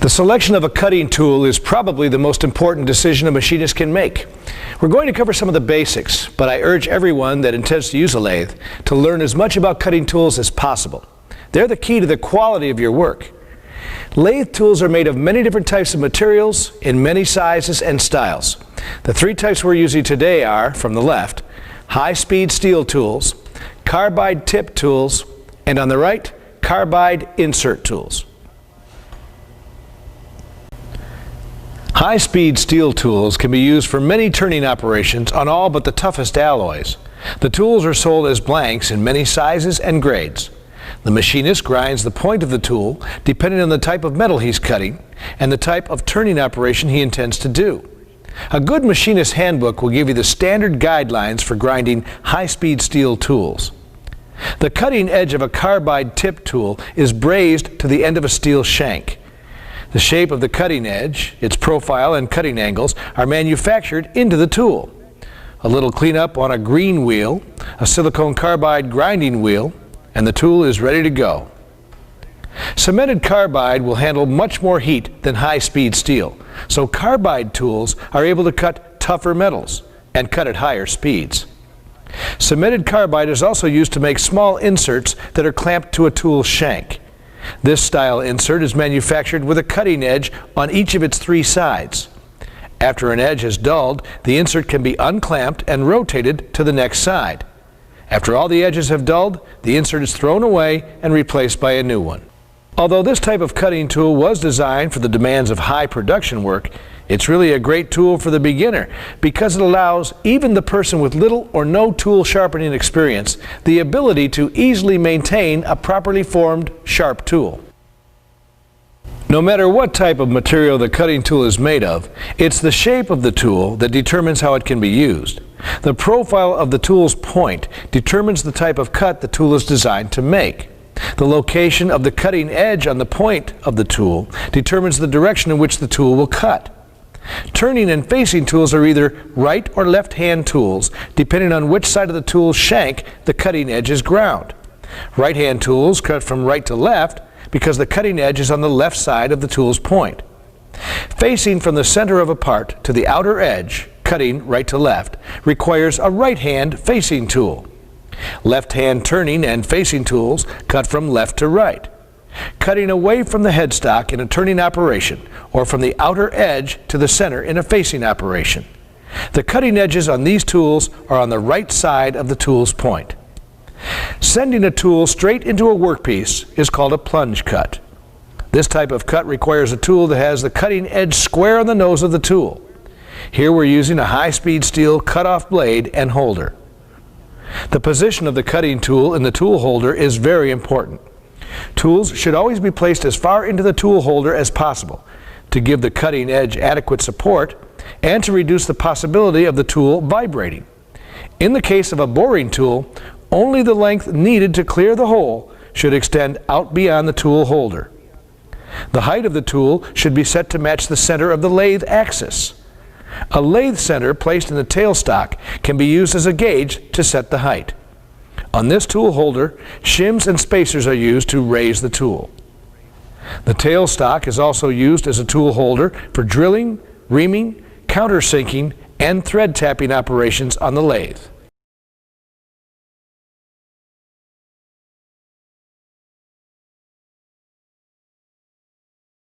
The selection of a cutting tool is probably the most important decision a machinist can make. We're going to cover some of the basics, but I urge everyone that intends to use a lathe to learn as much about cutting tools as possible. They're the key to the quality of your work. Lathe tools are made of many different types of materials in many sizes and styles. The three types we're using today are, from the left, high-speed steel tools, carbide tip tools, and on the right, carbide insert tools. High-speed steel tools can be used for many turning operations on all but the toughest alloys. The tools are sold as blanks in many sizes and grades. The machinist grinds the point of the tool depending on the type of metal he's cutting and the type of turning operation he intends to do. A good machinist handbook will give you the standard guidelines for grinding high-speed steel tools. The cutting edge of a carbide tip tool is brazed to the end of a steel shank. The shape of the cutting edge, its profile and cutting angles are manufactured into the tool. A little cleanup on a green wheel, a silicone carbide grinding wheel, and the tool is ready to go. Cemented carbide will handle much more heat than high-speed steel, so carbide tools are able to cut tougher metals and cut at higher speeds. Cemented carbide is also used to make small inserts that are clamped to a tool shank. This style insert is manufactured with a cutting edge on each of its three sides. After an edge is dulled, the insert can be unclamped and rotated to the next side. After all the edges have dulled, the insert is thrown away and replaced by a new one. Although this type of cutting tool was designed for the demands of high production work, it's really a great tool for the beginner because it allows even the person with little or no tool sharpening experience the ability to easily maintain a properly formed, sharp tool. No matter what type of material the cutting tool is made of, it's the shape of the tool that determines how it can be used. The profile of the tool's point determines the type of cut the tool is designed to make. The location of the cutting edge on the point of the tool determines the direction in which the tool will cut. Turning and facing tools are either right or left hand tools, depending on which side of the tool's shank the cutting edge is ground. Right hand tools cut from right to left because the cutting edge is on the left side of the tool's point. Facing from the center of a part to the outer edge, cutting right to left, requires a right hand facing tool. Left hand turning and facing tools cut from left to right. Cutting away from the headstock in a turning operation, or from the outer edge to the center in a facing operation. The cutting edges on these tools are on the right side of the tool's point. Sending a tool straight into a workpiece is called a plunge cut. This type of cut requires a tool that has the cutting edge square on the nose of the tool. Here we're using a high-speed steel cut-off blade and holder. The position of the cutting tool in the tool holder is very important. Tools should always be placed as far into the tool holder as possible to give the cutting edge adequate support and to reduce the possibility of the tool vibrating. In the case of a boring tool, only the length needed to clear the hole should extend out beyond the tool holder. The height of the tool should be set to match the center of the lathe axis. A lathe center placed in the tailstock can be used as a gauge to set the height. On this tool holder, shims and spacers are used to raise the tool. The tailstock is also used as a tool holder for drilling, reaming, countersinking, and thread tapping operations on the lathe.